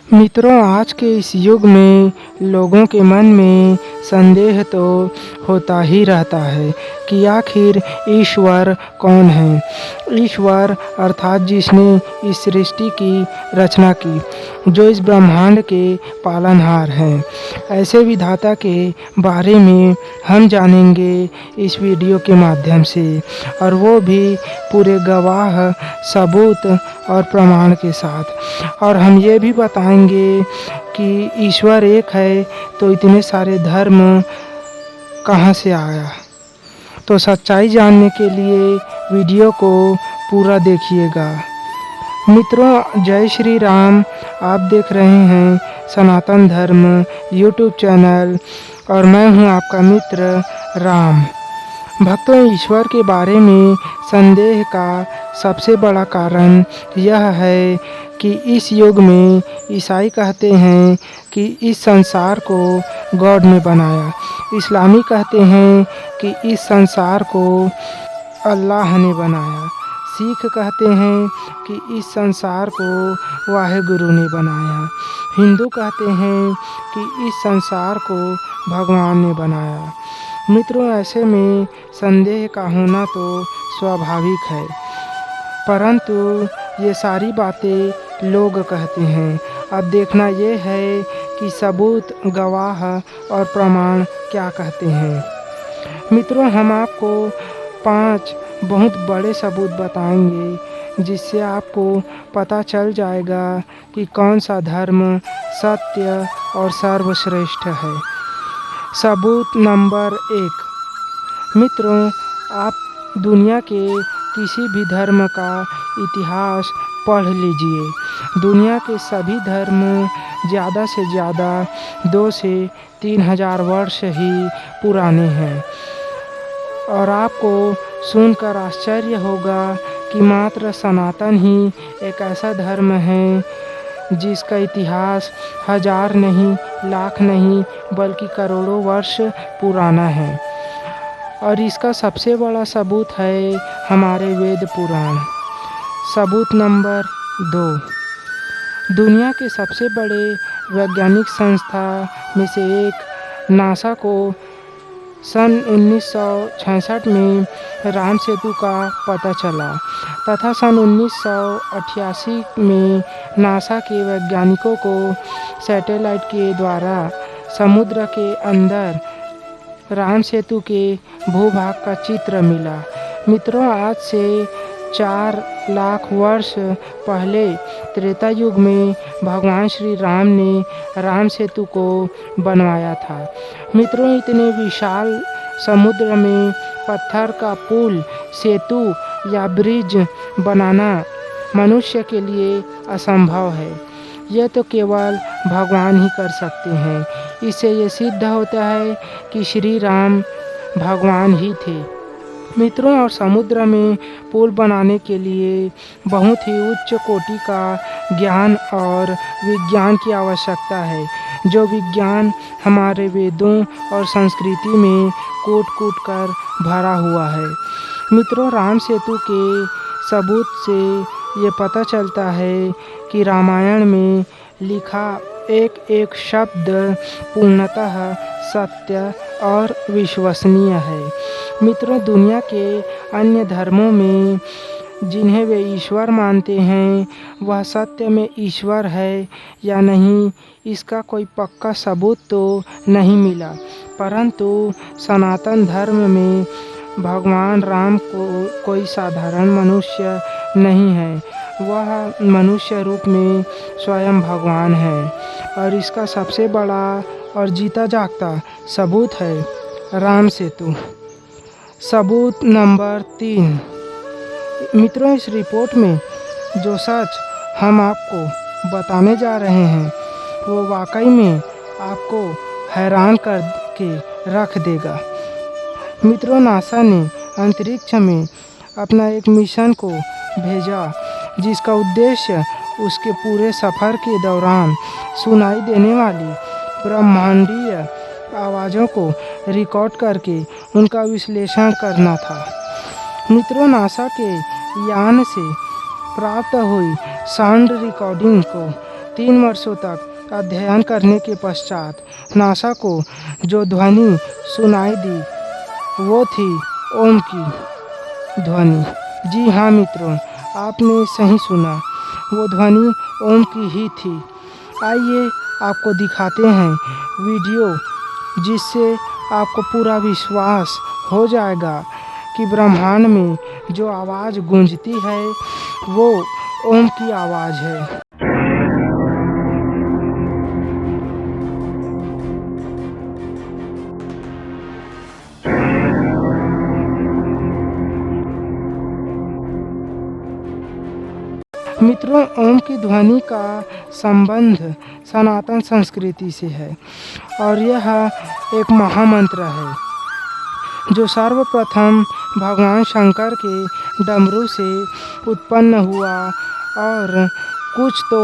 मित्रों, आज के इस युग में लोगों के मन में संदेह तो होता ही रहता है कि आखिर ईश्वर कौन है। ईश्वर अर्थात जिसने इस सृष्टि की रचना की, जो इस ब्रह्मांड के पालनहार हैं। ऐसे विधाता के बारे में हम जानेंगे इस वीडियो के माध्यम से, और वो भी पूरे गवाह, सबूत और प्रमाण के साथ। और हम ये भी बताएंगे कि ईश्वर एक है तो इतने सारे धर्म कहाँ से आया। तो सच्चाई जानने के लिए वीडियो को पूरा देखिएगा। मित्रों, जय श्री राम। आप देख रहे हैं सनातन धर्म यूट्यूब चैनल और मैं हूं आपका मित्र राम। भक्तों, ईश्वर के बारे में संदेह का सबसे बड़ा कारण यह है कि इस युग में ईसाई कहते हैं कि इस संसार को गॉड ने बनाया। इस्लामी कहते हैं कि इस संसार को अल्लाह ने बनाया। सिख कहते हैं कि इस संसार को वाहेगुरु ने बनाया। हिंदू कहते हैं कि इस संसार को भगवान ने बनाया। मित्रों, ऐसे में संदेह का होना तो स्वाभाविक है, परंतु ये सारी बातें लोग कहते हैं। अब देखना ये है कि सबूत, गवाह और प्रमाण क्या कहते हैं। मित्रों, हम आपको 5 बहुत बड़े सबूत बताएंगे, जिससे आपको पता चल जाएगा कि कौन सा धर्म सत्य और सर्वश्रेष्ठ है। सबूत नंबर 1। मित्रों, आप दुनिया के किसी भी धर्म का इतिहास पढ़ लीजिए। दुनिया के सभी धर्म ज़्यादा से ज़्यादा 2 से 3 हज़ार वर्ष ही पुराने हैं। और आपको सुनकर आश्चर्य होगा कि मात्र सनातन ही एक ऐसा धर्म है जिसका इतिहास हज़ार नहीं, लाख नहीं, बल्कि करोड़ों वर्ष पुराना है। और इसका सबसे बड़ा सबूत है हमारे वेद पुराण। सबूत नंबर 2। दुनिया के सबसे बड़े वैज्ञानिक संस्था में से एक नासा को सन 1966 में राम सेतु का पता चला तथा सन 1988 में नासा के वैज्ञानिकों को सैटेलाइट के द्वारा समुद्र के अंदर राम सेतु के भूभाग का चित्र मिला। मित्रों, आज से 4 लाख वर्ष पहले त्रेता युग में भगवान श्री राम ने राम सेतु को बनवाया था। मित्रों, इतने विशाल समुद्र में पत्थर का पुल, सेतु या ब्रिज बनाना मनुष्य के लिए असंभव है। यह तो केवल भगवान ही कर सकते हैं। इससे ये सिद्ध होता है कि श्री राम भगवान ही थे। मित्रों, और समुद्र में पुल बनाने के लिए बहुत ही उच्च कोटि का ज्ञान और विज्ञान की आवश्यकता है, जो विज्ञान हमारे वेदों और संस्कृति में कूट कूट कर भरा हुआ है। मित्रों, राम सेतु के सबूत से ये पता चलता है कि रामायण में लिखा एक एक शब्द पूर्णतः सत्य और विश्वसनीय है। मित्रों, दुनिया के अन्य धर्मों में जिन्हें वे ईश्वर मानते हैं, वह सत्य में ईश्वर है या नहीं, इसका कोई पक्का सबूत तो नहीं मिला। परंतु सनातन धर्म में भगवान राम को कोई साधारण मनुष्य नहीं है। वह मनुष्य रूप में स्वयं भगवान है। और इसका सबसे बड़ा और जीता जागता सबूत है राम सेतु। सबूत नंबर 3। मित्रों, इस रिपोर्ट में जो सच हम आपको बताने जा रहे हैं, वो वाकई में आपको हैरान कर के रख देगा। मित्रों, नासा ने अंतरिक्ष में अपना एक मिशन को भेजा, जिसका उद्देश्य उसके पूरे सफ़र के दौरान सुनाई देने वाली ब्रह्मांडीय आवाज़ों को रिकॉर्ड करके उनका विश्लेषण करना था। मित्रों, नासा के यान से प्राप्त हुई साउंड रिकॉर्डिंग को 3 वर्षों तक अध्ययन करने के पश्चात नासा को जो ध्वनि सुनाई दी वो थी ओम की ध्वनि। जी हाँ मित्रों, आपने सही सुना, वो ध्वनि ओम की ही थी। आइए आपको दिखाते हैं वीडियो, जिससे आपको पूरा विश्वास हो जाएगा कि ब्रह्मांड में जो आवाज़ गूंजती है वो ओम की आवाज़ है। मित्रों, ओम की ध्वनि का संबंध सनातन संस्कृति से है और यह एक महामंत्र है जो सर्वप्रथम भगवान शंकर के डमरू से उत्पन्न हुआ। और कुछ तो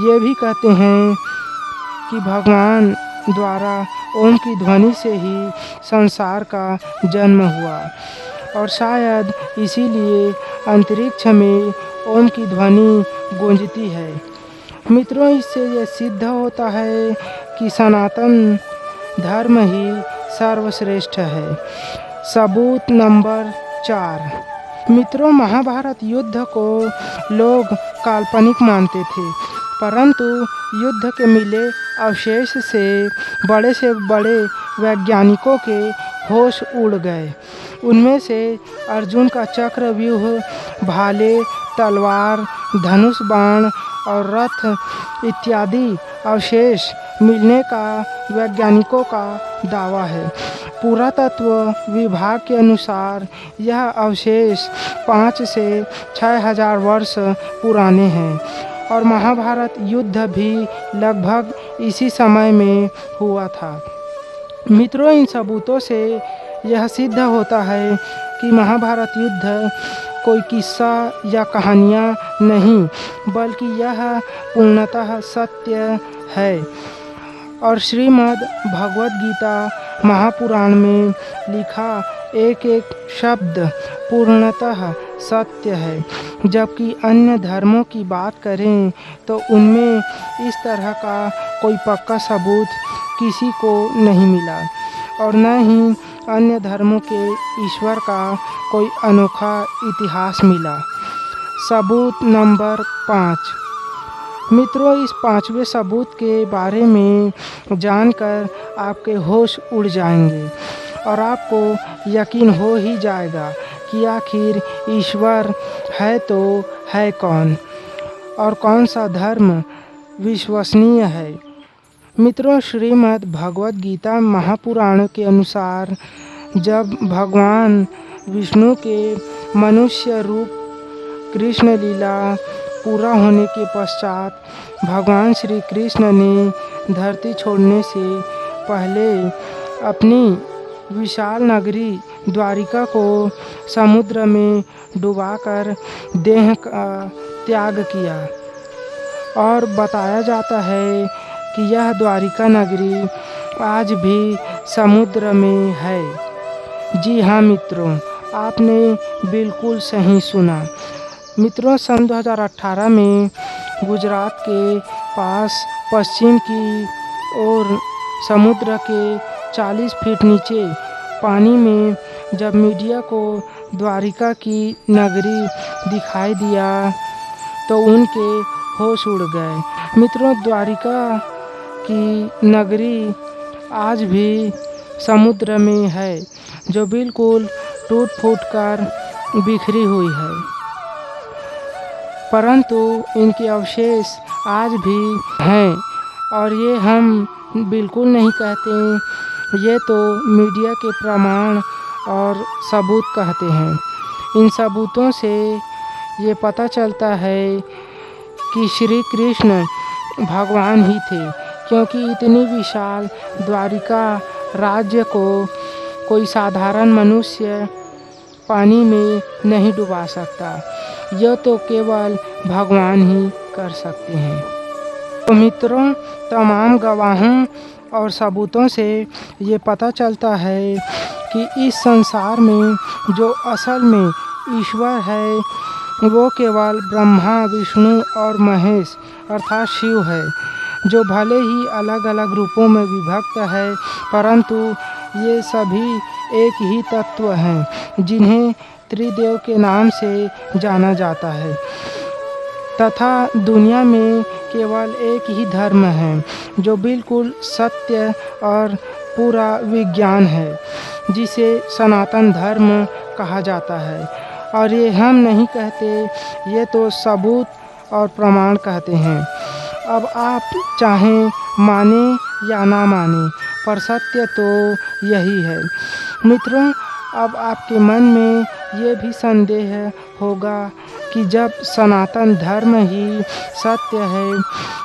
ये भी कहते हैं कि भगवान द्वारा ओम की ध्वनि से ही संसार का जन्म हुआ और शायद इसीलिए अंतरिक्ष में ओम की ध्वनि गूंजती है। मित्रों, इससे यह सिद्ध होता है कि सनातन धर्म ही सर्वश्रेष्ठ है। सबूत नंबर 4। मित्रों, महाभारत युद्ध को लोग काल्पनिक मानते थे, परंतु युद्ध के मिले अवशेष से बड़े वैज्ञानिकों के होश उड़ गए। उनमें से अर्जुन का चक्रव्यूह, भाले, तलवार, धनुष बाण और रथ इत्यादि अवशेष मिलने का वैज्ञानिकों का दावा है। पुरातत्व विभाग के अनुसार यह अवशेष 5 से 6000 वर्ष पुराने हैं और महाभारत युद्ध भी लगभग इसी समय में हुआ था। मित्रों, इन सबूतों से यह सिद्ध होता है कि महाभारत युद्ध कोई किस्सा या कहानियाँ नहीं, बल्कि यह पूर्णतः सत्य है और श्रीमद् भगवद गीता महापुराण में लिखा एक एक शब्द पूर्णतः सत्य है। जबकि अन्य धर्मों की बात करें तो उनमें इस तरह का कोई पक्का सबूत किसी को नहीं मिला और न ही अन्य धर्मों के ईश्वर का कोई अनोखा इतिहास मिला। सबूत नंबर 5। मित्रों, इस 5वें सबूत के बारे में जानकर आपके होश उड़ जाएंगे और आपको यकीन हो ही जाएगा कि आखिर ईश्वर है तो है कौन और कौन सा धर्म विश्वसनीय है। मित्रों, श्रीमद् भगवद गीता महापुराण के अनुसार जब भगवान विष्णु के मनुष्य रूप कृष्ण लीला पूरा होने के पश्चात भगवान श्री कृष्ण ने धरती छोड़ने से पहले अपनी विशाल नगरी द्वारिका को समुद्र में डुबाकर देह का त्याग किया और बताया जाता है कि यह द्वारिका नगरी आज भी समुद्र में है। जी हाँ मित्रों, आपने बिल्कुल सही सुना। मित्रों, सन 2018 में गुजरात के पास पश्चिम की ओर समुद्र के 40 फीट नीचे पानी में जब मीडिया को द्वारिका की नगरी दिखाई दिया तो उनके होश उड़ गए। मित्रों, द्वारिका की नगरी आज भी समुद्र में है जो बिल्कुल टूट फूट कर बिखरी हुई है, परंतु इनके अवशेष आज भी हैं और ये हम बिल्कुल नहीं कहते, ये तो मीडिया के प्रमाण और सबूत कहते हैं। इन सबूतों से ये पता चलता है कि श्री कृष्ण भगवान ही थे, क्योंकि इतनी विशाल द्वारिका राज्य को कोई साधारण मनुष्य पानी में नहीं डुबा सकता, यह तो केवल भगवान ही कर सकते हैं। तो मित्रों, तमाम गवाहों और सबूतों से ये पता चलता है कि इस संसार में जो असल में ईश्वर है वो केवल ब्रह्मा, विष्णु और महेश अर्थात शिव है, जो भले ही अलग अलग रूपों में विभक्त है, परंतु ये सभी एक ही तत्व हैं जिन्हें त्रिदेव के नाम से जाना जाता है। तथा दुनिया में केवल एक ही धर्म है जो बिल्कुल सत्य और पूरा विज्ञान है, जिसे सनातन धर्म कहा जाता है। और ये हम नहीं कहते, ये तो सबूत और प्रमाण कहते हैं। अब आप चाहें माने या ना माने, पर सत्य तो यही है। मित्रों, अब आपके मन में ये भी संदेह होगा कि जब सनातन धर्म ही सत्य है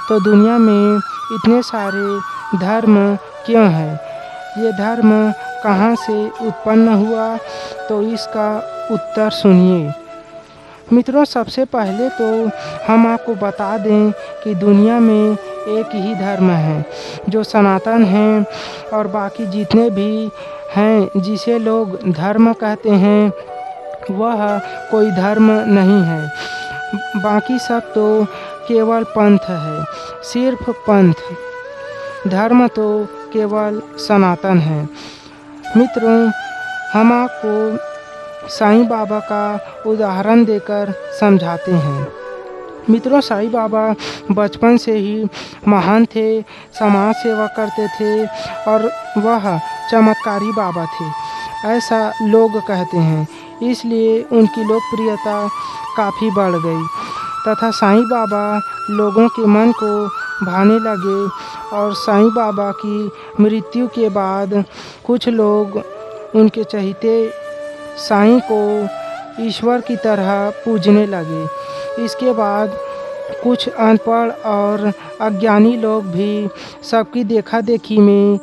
तो दुनिया में इतने सारे धर्म क्यों हैं? ये धर्म कहाँ से उत्पन्न हुआ? तो इसका उत्तर सुनिए। मित्रों, सबसे पहले तो हम आपको बता दें कि दुनिया में एक ही धर्म है जो सनातन है, और बाकी जितने भी हैं जिसे लोग धर्म कहते हैं वह कोई धर्म नहीं है। बाकी सब तो केवल पंथ है, सिर्फ पंथ। धर्म तो केवल सनातन है। मित्रों, हम आपको साईं बाबा का उदाहरण देकर समझाते हैं। मित्रों, साईं बाबा बचपन से ही महान थे, समाज सेवा करते थे और वह चमत्कारी बाबा थे, ऐसा लोग कहते हैं। इसलिए उनकी लोकप्रियता काफ़ी बढ़ गई तथा साईं बाबा लोगों के मन को भाने लगे। और साईं बाबा की मृत्यु के बाद कुछ लोग उनके चहेते साईं को ईश्वर की तरह पूजने लगे। इसके बाद कुछ अनपढ़ और अज्ञानी लोग भी सबकी देखा देखी में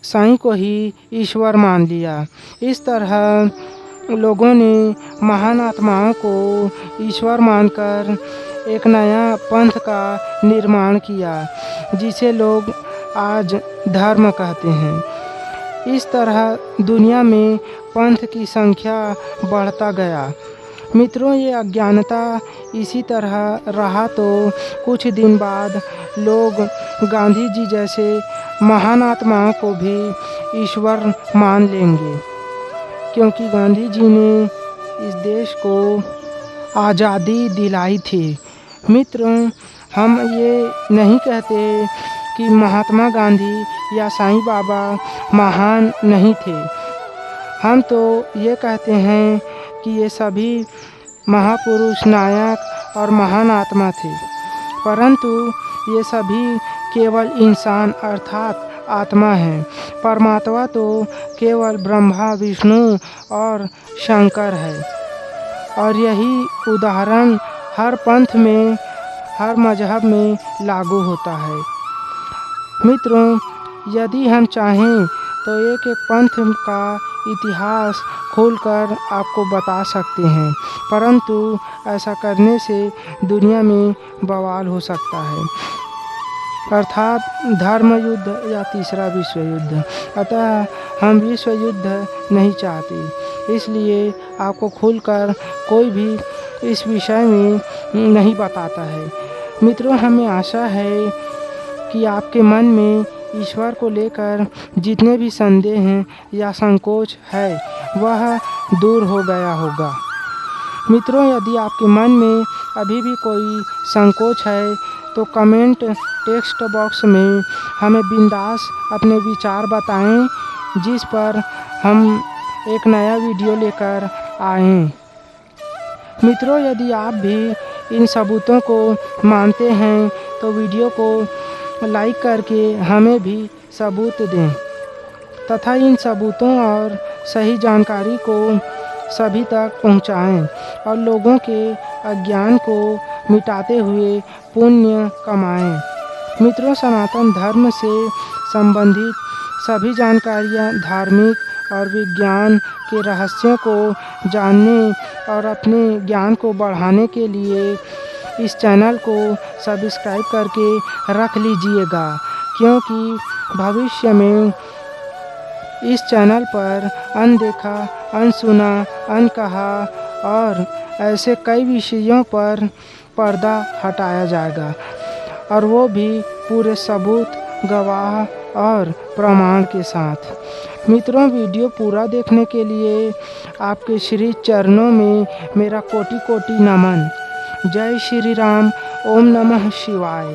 साईं को ही ईश्वर मान लिया। इस तरह लोगों ने महान आत्माओं को ईश्वर मानकर एक नया पंथ का निर्माण किया, जिसे लोग आज धर्म कहते हैं। इस तरह दुनिया में पंथ की संख्या बढ़ता गया। मित्रों, ये अज्ञानता इसी तरह रहा तो कुछ दिन बाद लोग गांधी जी जैसे महान आत्माओं को भी ईश्वर मान लेंगे, क्योंकि गांधी जी ने इस देश को आज़ादी दिलाई थी। मित्रों, हम ये नहीं कहते कि महात्मा गांधी या साईं बाबा महान नहीं थे। हम तो ये कहते हैं कि ये सभी महापुरुष, नायक और महान आत्मा थे, परंतु ये सभी केवल इंसान अर्थात आत्मा हैं। परमात्मा तो केवल ब्रह्मा, विष्णु और शंकर है। और यही उदाहरण हर पंथ में, हर मजहब में लागू होता है। मित्रों, यदि हम चाहें तो एक एक पंथ का इतिहास खोलकर आपको बता सकते हैं, परंतु ऐसा करने से दुनिया में बवाल हो सकता है, अर्थात धर्म युद्ध या तीसरा विश्व युद्ध। अतः हम विश्व युद्ध नहीं चाहते, इसलिए आपको खुलकर कोई भी इस विषय में नहीं बताता है। मित्रों, हमें आशा है कि आपके मन में ईश्वर को लेकर जितने भी संदेह हैं या संकोच है वह दूर हो गया होगा। मित्रों, यदि आपके मन में अभी भी कोई संकोच है तो कमेंट टेक्स्ट बॉक्स में हमें बिंदास अपने विचार बताएं, जिस पर हम एक नया वीडियो लेकर आएं। मित्रों, यदि आप भी इन सबूतों को मानते हैं तो वीडियो को लाइक करके हमें भी सबूत दें तथा इन सबूतों और सही जानकारी को सभी तक पहुंचाएं और लोगों के अज्ञान को मिटाते हुए पुण्य कमाएं। मित्रों, सनातन धर्म से संबंधित सभी जानकारियां, धार्मिक और विज्ञान के रहस्यों को जानने और अपने ज्ञान को बढ़ाने के लिए इस चैनल को सब्सक्राइब करके रख लीजिएगा, क्योंकि भविष्य में इस चैनल पर अनदेखा, अनसुना, अनकहा और ऐसे कई विषयों पर पर्दा हटाया जाएगा, और वो भी पूरे सबूत, गवाह और प्रमाण के साथ। मित्रों, वीडियो पूरा देखने के लिए आपके श्री चरणों में मेरा कोटि कोटि नमन। जय श्री राम। ओम नमः शिवाय।